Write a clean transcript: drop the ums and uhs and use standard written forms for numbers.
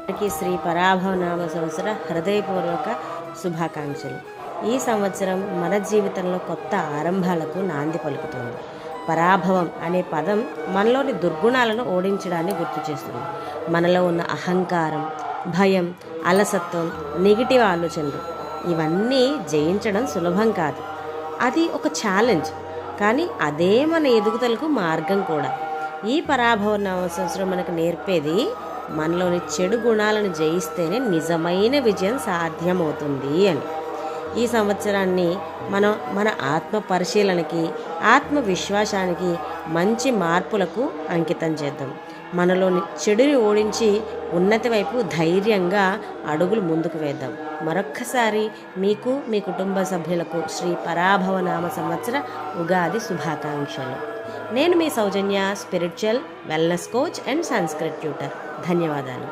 శ్రీ పరాభవనామ సంవత్సర హృదయపూర్వక శుభాకాంక్షలు. ఈ సంవత్సరం మన జీవితంలో కొత్త ఆరంభాలకు నాంది పలుకుతుంది. పరాభవం అనే పదం మనలోని దుర్గుణాలను ఓడించడాన్ని గుర్తు చేస్తుంది. మనలో ఉన్న అహంకారం, భయం, అలసత్వం, నెగిటివ్ ఆలోచనలు ఇవన్నీ జయించడం సులభం కాదు. అది ఒక ఛాలెంజ్, కానీ అదే మన ఎదుగుదలకు మార్గం కూడా. ఈ పరాభవ నవ సంవత్సరం మనకు నేర్పేది మనలోని చెడు గుణాలను జయిస్తేనే నిజమైన విజయం సాధ్యమవుతుంది అని. ఈ సంవత్సరాన్ని మనం మన ఆత్మ పరిశీలనకి, ఆత్మవిశ్వాసానికి, మంచి మార్పులకు అంకితం చేద్దాం. మనలోని చెడుని ఓడించి ఉన్నతి వైపు ధైర్యంగా అడుగులు ముందుకు వేద్దాం. మరొక్కసారి మీకు, మీ కుటుంబ సభ్యులకు శ్రీ పరాభవనామ సంవత్సర ఉగాది శుభాకాంక్షలు. నేను మీ Soujanya, spiritual wellness coach and Sanskrit tutor. ధన్యవాదాలు.